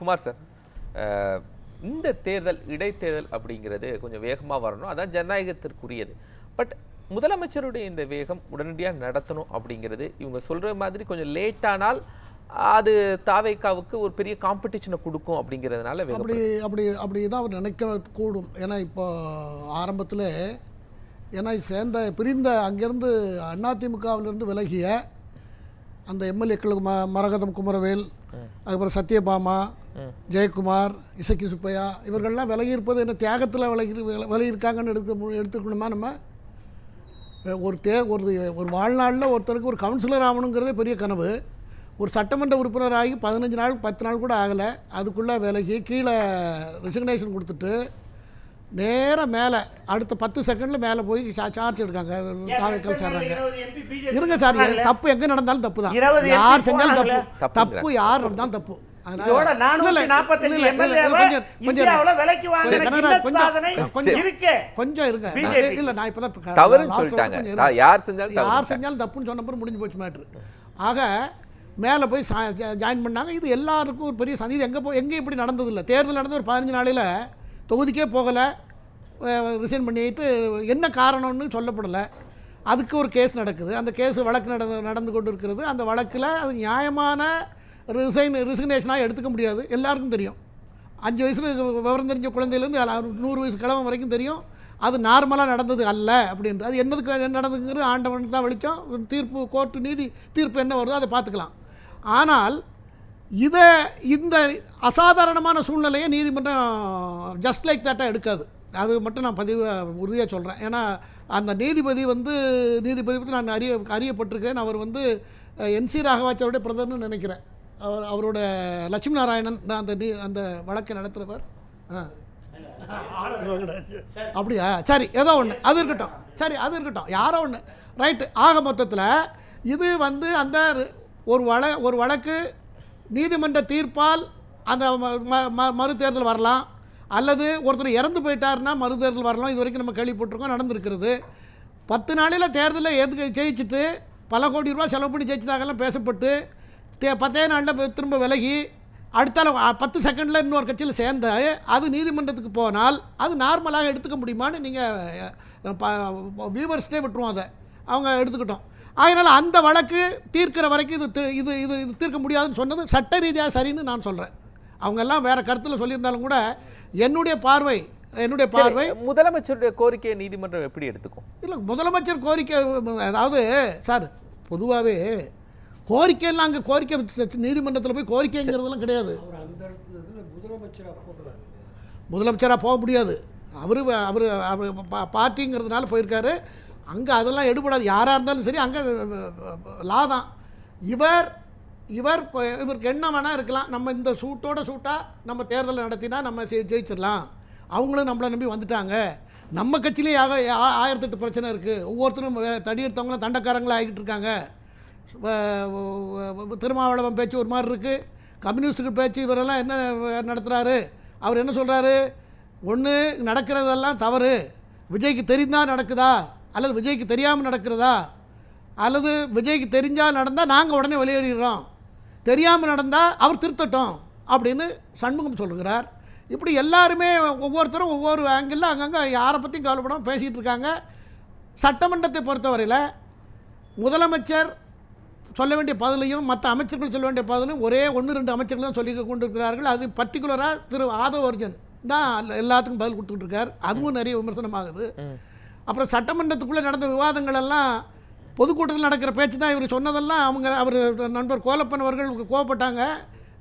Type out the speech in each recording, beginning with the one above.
Kumar sir, இந்த தேர்தல் இடைத்தேர்தல் அப்படிங்கிறது கொஞ்சம் வேகமாக வரணும், அதான் ஜனநாயகத்திற்குரியது. பட் முதலமைச்சருடைய இந்த வேகம் உடனடியாக நடத்தணும் அப்படிங்கிறது இவங்க சொல்கிற மாதிரி கொஞ்சம் லேட்டானால் அது தாவேக்காவுக்கு ஒரு பெரிய காம்படிஷனை கொடுக்கும் அப்படிங்கிறதுனால அப்படி அப்படி அப்படி தான் அவர் நினைக்க கூடும். ஏன்னா இப்போ ஆரம்பத்தில் சேர்ந்த பிரிந்த அங்கேருந்து அதிமுகவிலிருந்து விலகிய அந்த எம்எல்ஏக்களுக்கு மரகதம் குமரவேல், அதுக்கப்புறம் சத்யபாமா, ஜெயக்குமார், இசக்கி சுப்பையா இவர்கள்லாம் விலகி இருப்பது என்ன தியாகத்தில் விலகியிருக்காங்கன்னு எடுத்துக்கணுமா? நம்ம ஒரு வாழ்நாளில் ஒருத்தருக்கு ஒரு கவுன்சிலர் ஆகணுங்கிறதே பெரிய கனவு. ஒரு சட்டமன்ற உறுப்பினராகி 15 நாள் 10 நாள் கூட ஆகலை, அதுக்குள்ளே விலகி கீழே ரெசிக்னேஷன் கொடுத்துட்டு நேராக மேலே அடுத்த 10 செகண்டில் மேலே போய் சார்ஜ் எடுக்காங்க, தாவேக்கால் சேர்றாங்க. இருங்க சார், தப்பு எங்கே நடந்தாலும் தப்பு தான், யார் செஞ்சாலும் தப்பு யார் நடந்தாலும் தப்பு. கொஞ்சம் இருங்க, இல்லை நான் இப்போதான் யார் செஞ்சாலும் தப்புன்னு சொன்ன பிறகு முடிஞ்சு போச்சு மேட்ரு. ஆக மேலே போய் ஜாயின் பண்ணாங்க. இது எல்லாருக்கும் ஒரு பெரிய சந்தி. எங்கே இப்படி நடந்ததில்லை. தேர்தல் நடந்து ஒரு 15 நாளையில் தொகுதிக்கே போகலை, ரிசைன் பண்ணிட்டு என்ன காரணம்னு சொல்லப்படலை. அதுக்கு ஒரு கேஸ் நடக்குது, அந்த கேஸ் வழக்கு நடந்து கொண்டு இருக்கிறது. அந்த வழக்கில் அது நியாயமான ரிசிக்னேஷனாக எடுத்துக்க முடியாது, எல்லாருக்கும் தெரியும். 5 வயசில் விவரம் தெரிஞ்ச குழந்தையிலேருந்து 100 வயசு கிழமை வரைக்கும் தெரியும் அது நார்மலாக நடந்தது அல்ல அப்படின்ட்டு. அது என்னதுக்கு நடந்ததுங்கிறது ஆண்டவனுக்கு தான் வெளிச்சம். தீர்ப்பு கோர்ட்டு நீதி தீர்ப்பு என்ன வருதோ அதை பார்த்துக்கலாம். ஆனால் இந்த அசாதாரணமான சூழ்நிலையை நீதிமன்றம் ஜஸ்ட் லைக் தட்டாக எடுக்காது. அது மட்டும் நான் உறுதியாக சொல்கிறேன். ஏன்னா அந்த நீதிபதி பற்றி நான் அறியப்பட்டிருக்கேன். அவர் என்சி ராகவாச்சாரியுடைய பிரதர்னு நினைக்கிறேன். அவரோட லட்சுமி நாராயணன் தான் அந்த வழக்கை நடத்துகிறவர். அப்படியா? சரி, ஏதோ ஒன்று, அது இருக்கட்டும், யாரோ ஒன்று, ரைட்டு. ஆக மொத்தத்தில் இது அந்த ஒரு வழக்கு நீதிமன்ற தீர்ப்பால் அந்த மறுதேர்தல் வரலாம், அல்லது ஒருத்தர் இறந்து போயிட்டாருன்னா மறுதேர்தல் வரலாம். இது வரைக்கும் நம்ம கேள்விப்பட்டிருக்கோம், நடந்திருக்கிறது. 10 நாளில் தேர்தலில் ஜெயிச்சுட்டு பல கோடி ரூபா செலவு பண்ணி ஜெயிச்சதாகலாம் பேசப்பட்டு 10 நாளில் திரும்ப விலகி அடுத்தால 10 செகண்டில் இன்னொரு கட்சியில் சேர்ந்த அது நீதிமன்றத்துக்கு போனால் அது நார்மலாக எடுத்துக்க முடியுமான்னு நீங்கள் வியூவர்ஸ்டே விட்டுருவோம். அதை அவங்க எடுத்துக்கிட்டோம். அதனால் அந்த வழக்கு தீர்க்கிற வரைக்கும் இது தீர்க்க முடியாதுன்னு சொன்னது சட்ட ரீதியாக சரின்னு நான் சொல்கிறேன். அவங்கெல்லாம் வேறு கருத்தில் சொல்லியிருந்தாலும் கூட என்னுடைய பார்வை முதலமைச்சருடைய கோரிக்கையை நீதிமன்றம் எப்படி எடுத்துக்கும்? இல்லை, முதலமைச்சர் கோரிக்கை, அதாவது சார் பொதுவாகவே கோரிக்கையெல்லாம் அங்கே கோரிக்கை நீதிமன்றத்தில் போய் கோரிக்கைங்கிறதெல்லாம் கிடையாது. முதலமைச்சராக போக முடியாது. அவர் பார்ட்டிங்கிறதுனால போயிருக்காரு. அங்கே அதெல்லாம் எடுபடாது, யாராக இருந்தாலும் சரி. அங்கே லா தான். இவருக்கு என்ன வேணால் இருக்கலாம். நம்ம இந்த சூட்டாக நம்ம தேர்தலை நடத்தினா நம்ம ஜெயிச்சிடலாம். அவங்களும் நம்மளை நம்பி வந்துட்டாங்க. நம்ம கட்சியிலே 1008 பிரச்சனை இருக்குது. ஒவ்வொருத்தரும் தடி எடுத்தவங்களும் தண்டக்காரங்களாக ஆகிட்டு இருக்காங்க. திருமாவளவன் பேச்சு ஒரு மாதிரி இருக்குது, கம்யூனிஸ்டுக்கு பேச்சு இவரெல்லாம் என்ன நடத்துகிறாரு, அவர் என்ன சொல்கிறாரு, ஒன்று நடக்கிறதெல்லாம் தவறு, விஜய்க்கு தெரிந்தால் நடக்குதா அல்லது விஜய்க்கு தெரியாமல் நடக்கிறதா, அல்லது விஜய்க்கு தெரிஞ்சால் நடந்தால் நாங்கள் உடனே வெளியேறிடுறோம், தெரியாமல் நடந்தால் அவர் திருத்தட்டும் அப்படின்னு சண்முகம் சொல்லுகிறார். இப்படி எல்லாருமே ஒவ்வொருத்தரும் ஒவ்வொரு ஆங்கிளில் அங்கங்கே யாரை பற்றியும் கவலைப்படாமல் பேசிகிட்டு இருக்காங்க. சட்டமன்றத்தை பொறுத்தவரையில் முதலமைச்சர் சொல்ல வேண்டிய பதிலையும் மற்ற அமைச்சர்கள் சொல்ல வேண்டிய பதிலையும் ஒரே 1-2 அமைச்சர்கள் தான் சொல்லி கொண்டிருக்கிறார்கள். அது பர்டிகுலராக திரு ஆதவ் அர்ஜுன் தான் எல்லாத்துக்கும் பதில் கொடுத்துட்டு இருக்கார். அதுவும் நிறைய விமர்சனமாகுது. அப்புறம் சட்டமன்றத்துக்குள்ளே நடந்த விவாதங்கள் எல்லாம் பொதுக்கூட்டத்தில் நடக்கிற பேச்சு தான். இவர் சொன்னதெல்லாம் அவர் நண்பர் கோலப்பன் அவர்கள் கோவப்பட்டாங்க.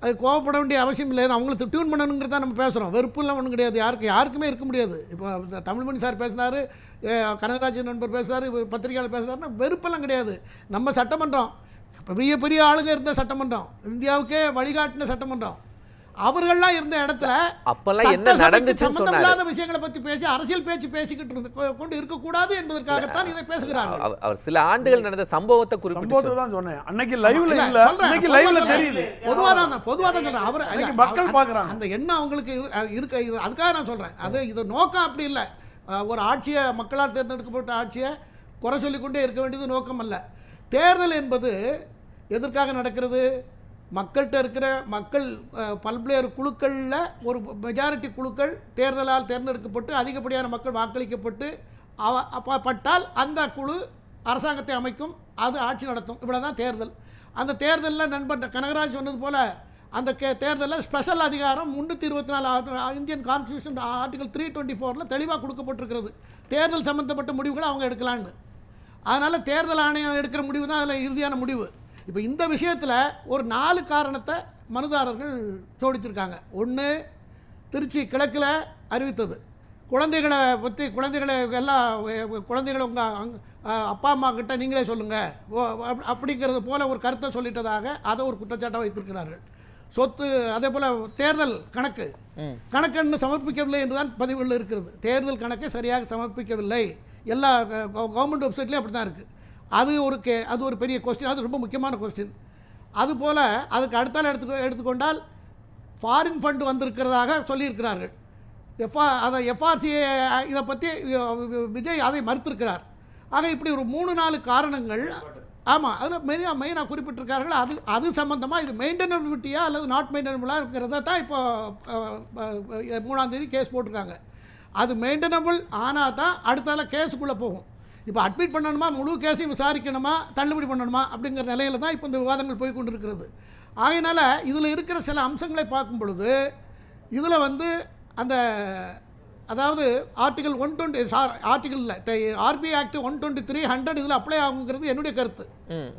அது கோவப்பட வேண்டிய அவசியம் இல்லை, அவங்களுக்கு டியூன் பண்ணணுங்கிறது தான் நம்ம பேசுகிறோம். வெறுப்புலாம் ஒன்றும் கிடையாது, யாருக்குமே இருக்க முடியாது. இப்போ தமிழ்மணி சார் பேசினார், கனகராஜன் நண்பர் பேசுகிறார், இவர் பத்திரிகையாளர் பேசுகிறாருன்னா வெறுப்பெல்லாம் கிடையாது. நம்ம சட்டமன்றம் பெரிய பெரிய ஆளுங்க இருந்த சட்டமன்றம், இந்தியாவுக்கே வழிகாட்டின சட்டமன்றம். அவர்கள்லாம் இருந்த இடத்துல சம்பந்தமில்லாத விஷயங்களை பற்றி பேசி அரசியல் பேச்சு பேசிக்கிட்டு கொண்டு இருக்கக்கூடாது என்பதற்காகத்தான் இதை பேசுகிறாங்க. அவர் சில ஆண்டுகள் நடந்த சம்பவத்தை தான் சொன்னேன். அன்னைக்கு லைவ்ல இல்ல, அன்னைக்கு லைவ்ல தெரியுது. பொதுவா தான் சொல்றேன். அவர் மக்கள் பார்க்கறாங்க அந்த எண்ணம் அவங்களுக்கு இருக்கு. அதுக்காக நான் சொல்றேன். அது இது நோக்கம் அப்படி இல்லை. ஒரு ஆட்சியை மக்களால் தேர்ந்தெடுக்கப்பட்ட ஆட்சியை குறை சொல்லிக்கொண்டே இருக்க வேண்டியது நோக்கம் அல்ல. தேர்தல் என்பது எதற்காக நடக்கிறது? மக்கள்கிட்ட இருக்கிற பல்வேறு குழுக்களில் ஒரு மெஜாரிட்டி குழுக்கள் தேர்தலால் தேர்ந்தெடுக்கப்பட்டு அதிகப்படியான மக்கள் வாக்களிக்கப்பட்டு பட்டால் அந்த குழு அரசாங்கத்தை அமைக்கும், அது ஆட்சி நடத்தும். இவ்வளோ தான் தேர்தல். அந்த தேர்தலில் நண்பர் கனகராஜ் சொன்னது போல் அந்த தேர்தலில் ஸ்பெஷல் அதிகாரம் 324 இந்தியன் கான்ஸ்டியூஷன் ஆர்டிகல் 324 தெளிவாக கொடுக்கப்பட்டிருக்கிறது. தேர்தல் சம்மந்தப்பட்ட முடிவுகளை அவங்க எடுக்கலான்னு. அதனால் தேர்தல் ஆணையம் எடுக்கிற முடிவு தான் அதில் இறுதியான முடிவு. இப்போ இந்த விஷயத்தில் ஒரு 4 காரணத்தை மனுதாரர்கள் ஜோடிச்சிருக்காங்க. ஒன்று, திருச்சி கிழக்கில் அறிவித்தது, குழந்தைகளை பற்றி குழந்தைகளை உங்கள் அப்பா அம்மா கிட்ட நீங்களே சொல்லுங்கள் அப்படிங்கிறது போல் ஒரு கருத்தை சொல்லிட்டதாக அதை ஒரு குற்றச்சாட்டை வைத்திருக்கிறார்கள். சொத்து அதே போல் தேர்தல் கணக்கு சமர்ப்பிக்கவில்லை என்றுதான் பதிவுகளில் இருக்கிறது. தேர்தல் கணக்கை சரியாக சமர்ப்பிக்கவில்லை, எல்லா கவர்மெண்ட் வெப்சைட்லேயும் அப்படி தான் இருக்குது. அது ஒரு பெரிய கொஸ்டின், அது ரொம்ப முக்கியமான கொஸ்டின். அதுபோல் அதுக்கு அடுத்தால் எடுத்துக்கொண்டால் ஃபாரின் ஃபண்டு வந்திருக்கிறதாக சொல்லியிருக்கிறார்கள். எஃப்ஆர்சிஏ இதை பற்றி விஜய் அதை மறுத்திருக்கிறார். ஆக இப்படி ஒரு 3-4 காரணங்கள், ஆமாம், அதில் மெயினாக குறிப்பிட்டிருக்கார்கள். அது சம்மந்தமாக இது மெயின்டெனபிலிட்டியா அல்லது நாட் மெயின்டெனபிளாக இருக்கிறத தான் இப்போ 3ஆம் தேதி கேஸ் போட்டிருக்காங்க. அது மெயின்டெனபிள் ஆனால் தான் அடுத்தால கேஸுக்குள்ளே போகும். இப்போ அட்மிட் பண்ணணுமா, முழு கேஸையும் விசாரிக்கணுமா, தள்ளுபடி பண்ணணுமா அப்படிங்கிற நிலையில் தான் இப்போ இந்த விவாதங்கள் போய் கொண்டிருக்கிறது. ஆகையினால் இதில் இருக்கிற சில அம்சங்களை பார்க்கும் பொழுது இதில் அந்த அதாவது ஆர்டிகல் 120 ஆர்பிஐ ஆக்ட் 123 இதில் அப்ளை ஆகுங்கிறது என்னுடைய கருத்து.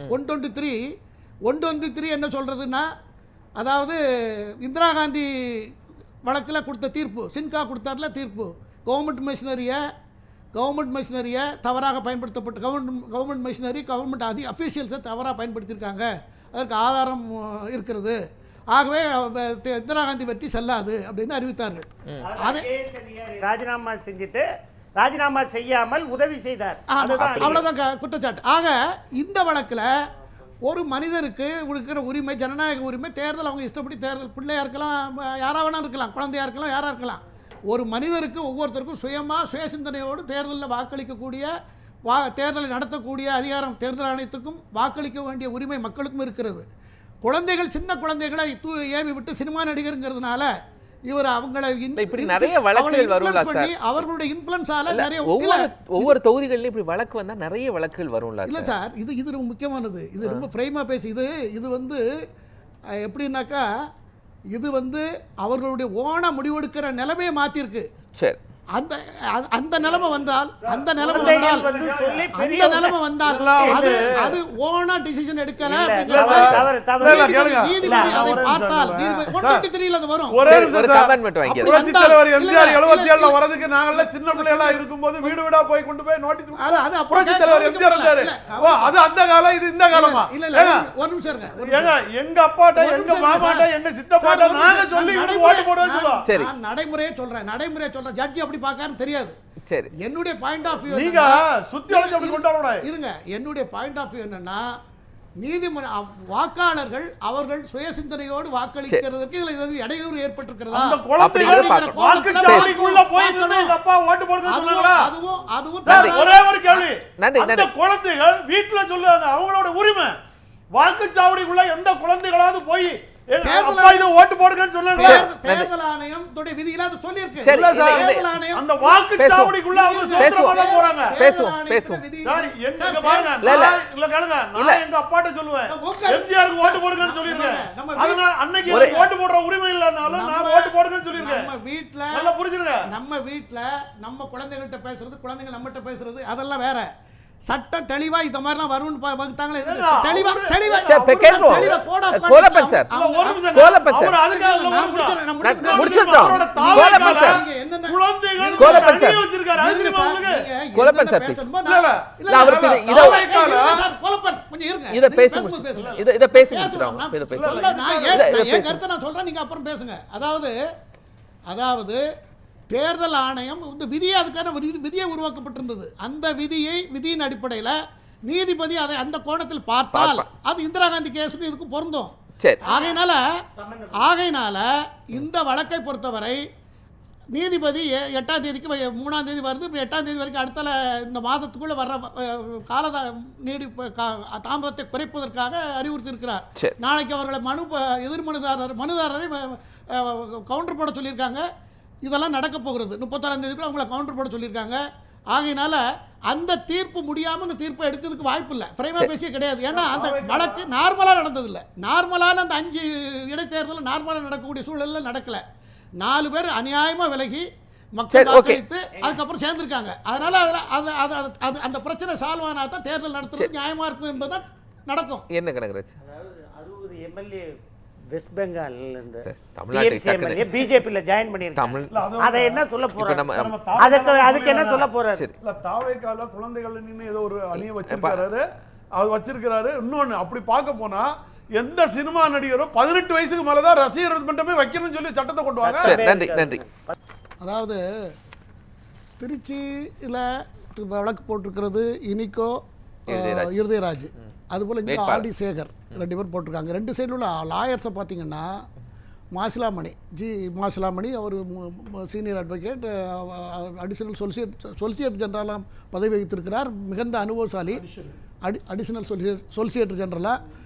123 என்ன சொல்கிறதுன்னா, அதாவது இந்திரா காந்தி வழக்கில் கொடுத்த தீர்ப்பு, சின்கா கொடுத்தார்ல தீர்ப்பு, கவர்மெண்ட் மிஷினரியை தவறாக பயன்படுத்தப்பட்டு கவர்மெண்ட் மிஷினரி கவர்மெண்ட் அஃபீஷியல்ஸை தவறாக பயன்படுத்தியிருக்காங்க, அதற்கு ஆதாரம் இருக்கிறது, ஆகவே இந்திரா காந்தி வெற்றி செல்லாது அப்படின்னு அறிவித்தார்கள். அது ராஜினாமா செய்யாமல் உதவி செய்தார், அவ்வளவுதான் குற்றச்சாட்டு. ஆக இந்த வழக்கில் ஒரு மனிதருக்கு இருக்கிற உரிமை, ஜனநாயக உரிமை, தேர்தல் அவங்க இஷ்டப்படி தேர்தல், பிள்ளையா இருக்கலாம், யாரா வேணா இருக்கலாம், குழந்தையா இருக்கலாம், யாரா இருக்கலாம், ஒரு மனிதருக்கு ஒவ்வொருத்தருக்கும் சுய சிந்தனையோடு தேர்தலில் வாக்களிக்கக்கூடிய தேர்தலை நடத்தக்கூடிய அதிகாரம் தேர்தல் ஆணையத்துக்கும் வாக்களிக்க வேண்டிய உரிமை மக்களுக்கும் இருக்கிறது. குழந்தைகள், சின்ன குழந்தைகளை ஏவி விட்டு சினிமா நடிகருங்கிறதுனால இவர் அவங்களை நிறைய வழக்குகள் வரும்ல சார், அவர்களுடைய இன்ஃப்ளூயன்ஸால நிறைய ஒவ்வொரு தொகுதிகளிலும் இப்படி வழக்கு வந்தா நிறைய வழக்குகள் வரும்ல. இல்ல சார், இது ரொம்ப முக்கியமானது. இது ரொம்ப ஃப்ரேமா பேசி இது எப்படின்னாக்கா இது அவர்களுடைய ஓன முடிவெடுக்கிற நிலைமையை மாத்திருக்கு. சரி, அந்த நிலைமை வந்தால் அது ஓனா டிசிஷன் எடுக்கல நீதிபதி அதை பார்த்தால் 123 அது வரும். ஒரே வரதுக்கு நாங்கெல்லாம் சின்ன பிள்ளைகளா இருக்கும்போது வீடு வீடா போய் கொண்டு போய் நோட்டீஸ் அது அந்த காலம், இது இந்த காலமா? ஒரு நிமிஷம் இருங்க. எங்க அப்பாட்ட, எங்க மாமாட்ட, எங்க சித்தப்பாட்ட நாங்க சொல்லி ஓட்டு போடுவோம். நான் நடைமுறையே சொல்றேன். ஜட்ஜி அப்படி பார்க்காருன்னு தெரியாது. சரி, என்னுடைய பாயிண்ட் ஆஃப் வியூ நீங்க சுத்தி வளைச்சு அப்படி கொண்டாடற இருங்க. என்னுடைய பாயிண்ட் ஆஃப் வியூ என்னன்னா, வாக்காளர்கள் அவர்கள் சுய சிந்தனையோடு வாக்களிக்கிறதுக்கு இதுல இடையூறு ஏற்பட்டிருக்கிறதா? அந்த குழந்தைகள் வாக்குச்சாவடிக்குள்ள போய் நின்னு எங்க அப்பா ஓட்டு போடுங்க சொன்னாங்களா? அதுவும் ஒரே ஒரு கேள்வி. அந்த குழந்தைகள் வீட்ல சொல்லுவாங்க, அவங்களோட உரிமை. வாக்குச்சாவடிக்குள்ள எந்த குழந்தைகளாவது போய் ஓட்டு போடுங்கன்னு சொன்னாங்க. தேர்தல் ஆணையம் விதியில அது சொல்லியிருக்கு. தேர்தல் ஆணையம் அந்த வாக்குச்சாவடிக்குள்ள அவங்க சுதந்திரமா போறாங்க. பேசுவோம். சார், எங்க பாருங்க, இல்ல கேளுங்க, நான் எங்க அப்பாட்ட சொல்லுவேன், எம்ஜிஆருக்கு ஓட்டு போடுங்கன்னு சொல்லிருக்கேன். அதனால அன்னைக்கு ஓட்டு போடுற உரிமை இல்லனாலும் நான் ஓட்டு போடுங்கன்னு சொல்லிருக்கேன். நம்ம வீட்ல நல்லா புரிஞ்சுங்க. நம்ம வீட்ல நம்ம குழந்தைகள்கிட்ட பேசுறது, குழந்தைகள் நம்மகிட்ட பேசுறது அதெல்லாம் வேற. சட்டம் தெளிவா இந்த மாதிரிலாம் வரும்னு வகுத்தாங்களே, தெளிவா கோலப்பன் சார் அதாவது தேர்தல் ஆணையம் விதியை அதுக்கான விதியை உருவாக்கப்பட்டிருந்தது. அந்த விதியின் அடிப்படையில் நீதிபதி அதை அந்த கோணத்தில் பார்த்தால் அது இந்திரா காந்தி கேஸுக்கு இதுக்கு பொருந்தும். ஆகையினால இந்த வழக்கை பொறுத்தவரை நீதிபதி 8ஆம் தேதிக்கு 3ஆம் தேதி வருது. இப்போ 8ஆம் தேதி வரைக்கும் அடுத்த இந்த மாதத்துக்குள்ளே வர்ற கால தாமதத்தை குறைப்பதற்காக அறிவுறுத்தியிருக்கிறார். நாளைக்கு அவர்களை எதிர் மனுதாரரை கவுண்டர் போட சொல்லியிருக்காங்க. இதெல்லாம் நடக்க போகிறது. 31ஆம் தேதிக்குள்ள அவங்கள கவுண்டர் போட சொல்லியிருக்காங்க. ஆகையினால அந்த தீர்ப்பு முடியாமல் அந்த தீர்ப்பை எடுக்கிறதுக்கு வாய்ப்பு இல்லை. பிரைமா பேசியே கிடையாது. ஏன்னா அந்த வழக்கு நார்மலாக நடந்ததில்லை. நார்மலான அந்த 5 இடைத்தேர்தலில் நார்மலாக நடக்கக்கூடிய சூழலில் நடக்கலை. 4 பேர் அநியாயமாக விலகி மக்கள் வாக்களித்து அதுக்கப்புறம் சேர்ந்துருக்காங்க. அதனால் அது அந்த பிரச்சனை சால்வ் ஆனால் தான் தேர்தல் நடத்துறது நியாயமாக இருக்கும் என்பதுதான் நடக்கும். என்ன கனகராஜ்? அதாவது 60 எம்எல்ஏ வெஸ்ட் பெங்கால் பிஜேபியில் ஜாயின் பண்ணிருக்காங்க. அதை என்ன சொல்ல போறாங்க? அதுக்கு என்ன சொல்ல போறாரு? இல்ல தாவேக்கால குழந்தைகள் ஏதோ ஒரு அணியை வச்சிருக்காரு. அது வச்சிருக்கிறாரு. இன்னொன்னு அப்படி பார்க்க போனா எந்த சினிமா நடிகரும் 18 வயசுக்கு மேலதான் ரசிகர் மன்றமே வைக்கணும்னு சொல்லி சட்டத்தை கொண்டு வாங்க. நன்றி நன்றி. அதாவது திருச்சியில் வழக்கு போட்டிருக்கிறது இனிகோ இருதயராஜ், அதுபோல் இங்கே ஆர்டி சேகர் 2 பேர் போட்டிருக்காங்க. 2 சைடில் உள்ள லாயர்ஸை பார்த்தீங்கன்னா மாசிலாமணி மாசிலாமணி அவர் சீனியர் அட்வொகேட், அடிஷனல் சொலிசிட்டர் ஜெனரலாக பதவி வகித்திருக்கிறார். மிகுந்த அனுபவசாலி, அடிஷனல் சொலிசிட்டர் ஜெனரலாக.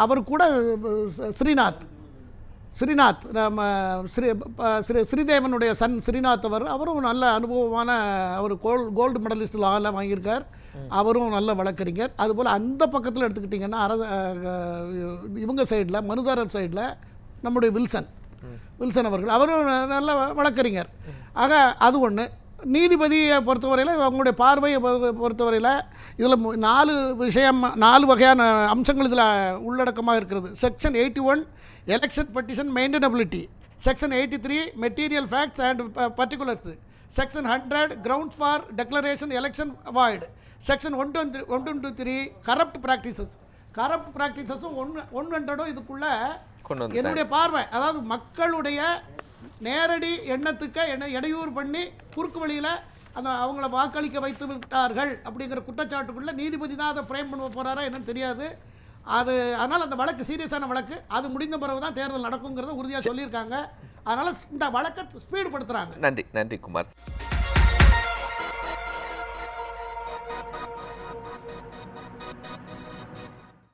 அவர் கூட ஸ்ரீநாத் நம்ம ஸ்ரீதேவனுடைய சன் ஸ்ரீநாத் அவரும் நல்ல அனுபவமான அவர் கோல்டு மெடலிஸ்ட் லாவில் வாங்கியிருக்கார். அவரும் நல்ல வழக்கறிஞர். அதுபோல் அந்த பக்கத்தில் எடுத்துக்கிட்டிங்கன்னா இவங்க சைடில் மனுதாரர் சைடில் நம்முடைய வில்சன் அவரும் நல்ல வழக்கறிஞர். ஆக அது ஒன்று. நீதிபதியை பொறுத்தவரையில் அவங்களுடைய பார்வையை பொறுத்தவரையில் இதில் 4 வகையான அம்சங்கள் இதில் உள்ளடக்கமாக இருக்கிறது. Section 81 election petition maintainability, section 83 material facts and particulars, section 100 ground for declaration election avoid, section 123 corrupt ப்ராக்டிசஸும் 100 இதுக்குள்ள என்னுடைய பார்வை. அதாவது மக்களுடைய நேரடி எண்ணத்துக்கு இடையூறு பண்ணி குறுக்கு வழியில் அவங்கள வாக்களிக்க வைத்து விட்டார்கள் அப்படிங்கிற குற்றச்சாட்டுக்குள்ள நீதிபதி தான் அதை ஃப்ரேம் பண்ண போகிறாரா என்னன்னு தெரியாது. அதனால் அந்த வழக்கு சீரியஸான வழக்கு. அது முடிந்த பிறகு தான் தேர்தல் நடக்குங்கிறத உறுதியாக சொல்லியிருக்காங்க. அதனால் இந்த வழக்கை ஸ்பீடு படுத்துகிறாங்க. நன்றி குமார்.